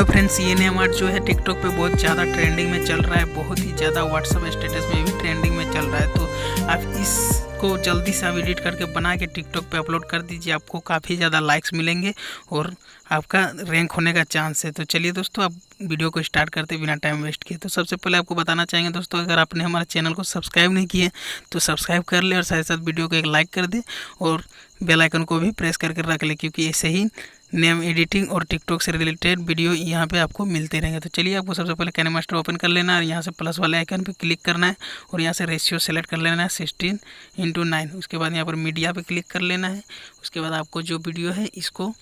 Hello friends, ये name art जो है टिकटॉक पे बहुत ज़्यादा ट्रेंडिंग में चल रहा है, बहुत ही ज़्यादा व्हाट्सअप स्टेटस में भी ट्रेंडिंग में चल रहा है। तो आप इसको जल्दी से आप एडिट करके बना के टिकटॉक पे अपलोड कर दीजिए, आपको काफ़ी ज़्यादा लाइक्स मिलेंगे और आपका रैंक होने का चांस है। तो चलिए दोस्तों, आप वीडियो को स्टार्ट करते बिना टाइम वेस्ट किए। तो सबसे पहले आपको बताना चाहेंगे दोस्तों, अगर आपने हमारे चैनल को सब्सक्राइब नहीं किए तो सब्सक्राइब कर ले और साथ साथ वीडियो को एक लाइक कर दे और बेल आइकन को भी प्रेस करके रख ले, क्योंकि ऐसे ही नेम एडिटिंग और टिकटॉक से रिलेटेड वीडियो यहाँ पे आपको मिलते रहेंगे। तो चलिए, आपको सबसे पहले काइनेमास्टर ओपन कर लेना है और यहाँ से प्लस वाले आइकन पे क्लिक करना है और यहाँ से रेशियो सेलेक्ट कर लेना है 16:9। उसके बाद यहाँ पर मीडिया पे क्लिक कर लेना है। उसके बाद आपको जो वीडियो है इसको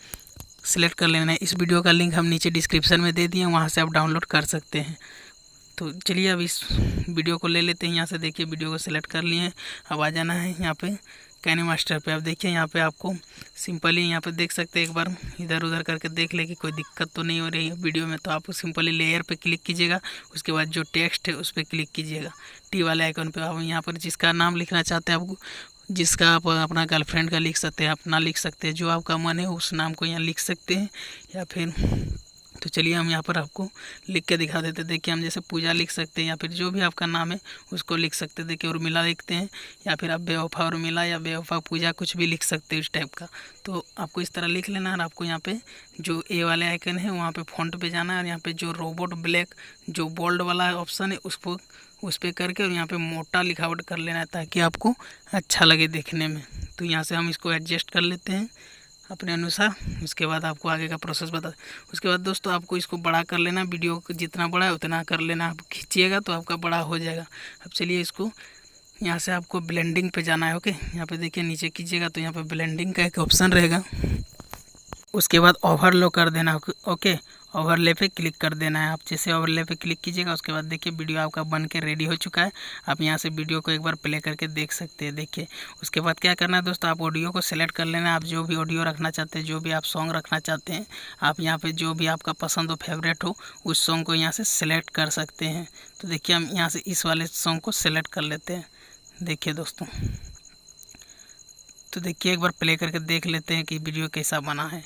सिलेक्ट कर लेना है। इस वीडियो का लिंक हम नीचे डिस्क्रिप्शन में दे दिए, वहाँ से आप डाउनलोड कर सकते हैं। तो चलिए, अब इस वीडियो को ले लेते हैं। यहाँ से देखिए, वीडियो को सिलेक्ट कर लिए हैं। अब आ जाना है यहाँ पे काइनेमास्टर पे। आप देखिए, यहाँ पे आपको सिंपली यहाँ पे देख सकते हैं, एक बार इधर उधर करके देख ले कि कोई दिक्कत तो नहीं हो रही है वीडियो में। तो आप सिंपली लेयर पे क्लिक कीजिएगा, उसके बाद जो टेक्स्ट है उस पर क्लिक कीजिएगा, टी वाले आइकन पे। आप यहाँ पर जिसका नाम लिखना चाहते हैं, आपको जिसका आप अपना गर्लफ्रेंड का लिख सकते हैं, अपना लिख सकते हैं, जो आपका मन है उस नाम को यहाँ लिख सकते हैं। या फिर तो चलिए, हम यहाँ पर आपको लिख के दिखा देते हैं। देखिए, हम जैसे पूजा लिख सकते हैं या फिर जो भी आपका नाम है उसको लिख सकते हैं। देखिए, उर्मिला लिखते हैं या फिर आप बेवफा उर्मिला या बेवफा पूजा कुछ भी लिख सकते हैं इस टाइप का। तो आपको इस तरह लिख लेना है और आपको यहाँ पे जो ए वाले आइकन है वहाँ पे फ़ॉन्ट पे जाना है और यहाँ पे जो रोबोट ब्लैक जो बोल्ड वाला ऑप्शन है उसको उस पर करके और यहाँ पे मोटा लिखावट कर लेना है ताकि आपको अच्छा लगे देखने में। तो यहाँ से हम इसको एडजस्ट कर लेते हैं अपने अनुसार। उसके बाद आपको आगे का प्रोसेस बता। उसके बाद दोस्तों, आपको इसको बड़ा कर लेना, वीडियो को जितना बड़ा है उतना कर लेना। आप खींचिएगा तो आपका बड़ा हो जाएगा। अब चलिए, इसको यहाँ से आपको ब्लेंडिंग पे जाना है। ओके, यहाँ पे देखिए नीचे कीजिएगा तो यहाँ पे ब्लेंडिंग का एक ऑप्शन रहेगा। उसके बाद ओवरले कर देना। ओके, ओवरले पे क्लिक कर देना है। आप जैसे ओवरले पे क्लिक कीजिएगा, उसके बाद देखिए वीडियो आपका बन के रेडी हो चुका है। आप यहाँ से वीडियो को एक बार प्ले करके देख सकते हैं। देखिए, उसके बाद क्या करना है दोस्तों, आप ऑडियो को सिलेक्ट कर लेना है। आप जो भी ऑडियो रखना चाहते हैं, जो भी आप सॉन्ग रखना चाहते हैं, आप यहाँ पे जो भी आपका पसंद हो, फेवरेट हो, उस सॉन्ग को यहाँ से सिलेक्ट कर सकते हैं। तो देखिए, हम यहाँ से इस वाले सॉन्ग को सिलेक्ट कर लेते हैं। देखिए दोस्तों, तो देखिए, एक बार प्ले करके देख लेते हैं कि वीडियो कैसा बना है।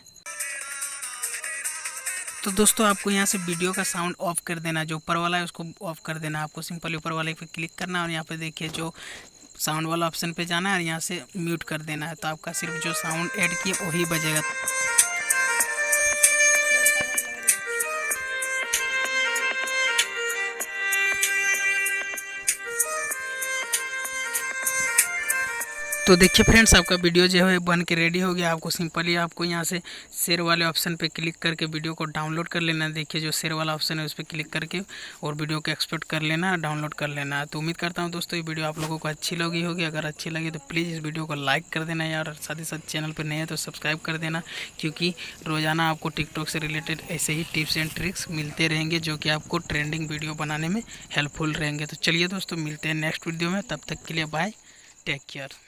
तो दोस्तों, आपको यहाँ से वीडियो का साउंड ऑफ कर देना है, जो ऊपर वाला है उसको ऑफ कर देना है। आपको सिंपली ऊपर वाले पे क्लिक करना है और यहाँ पे देखिए जो साउंड वाला ऑप्शन पे जाना है और यहाँ से म्यूट कर देना है। तो आपका सिर्फ जो साउंड ऐड किए वही बजेगा। तो देखिए फ्रेंड्स, आपका वीडियो जो है बन के रेडी हो गया। आपको सिंपली आपको यहाँ से शेयर वाले ऑप्शन पे क्लिक करके वीडियो को डाउनलोड कर लेना है। देखिए, जो शेयर वाला ऑप्शन है उस पर क्लिक करके और वीडियो को एक्सपोर्ट कर लेना है, डाउनलोड कर लेना है। तो उम्मीद करता हूँ दोस्तों, ये वीडियो आप लोगों को अच्छी लगी होगी। अगर अच्छी लगी तो प्लीज़ इस वीडियो को लाइक कर देना यार। साथ ही साथ चैनल पर नए हैं तो सब्सक्राइब कर देना, क्योंकि रोज़ाना आपको टिकटॉक से रिलेटेड ऐसे ही टिप्स एंड ट्रिक्स मिलते रहेंगे जो कि आपको ट्रेंडिंग वीडियो बनाने में हेल्पफुल रहेंगे। तो चलिए दोस्तों, मिलते हैं नेक्स्ट वीडियो में। तब तक के लिए बाय, टेक केयर।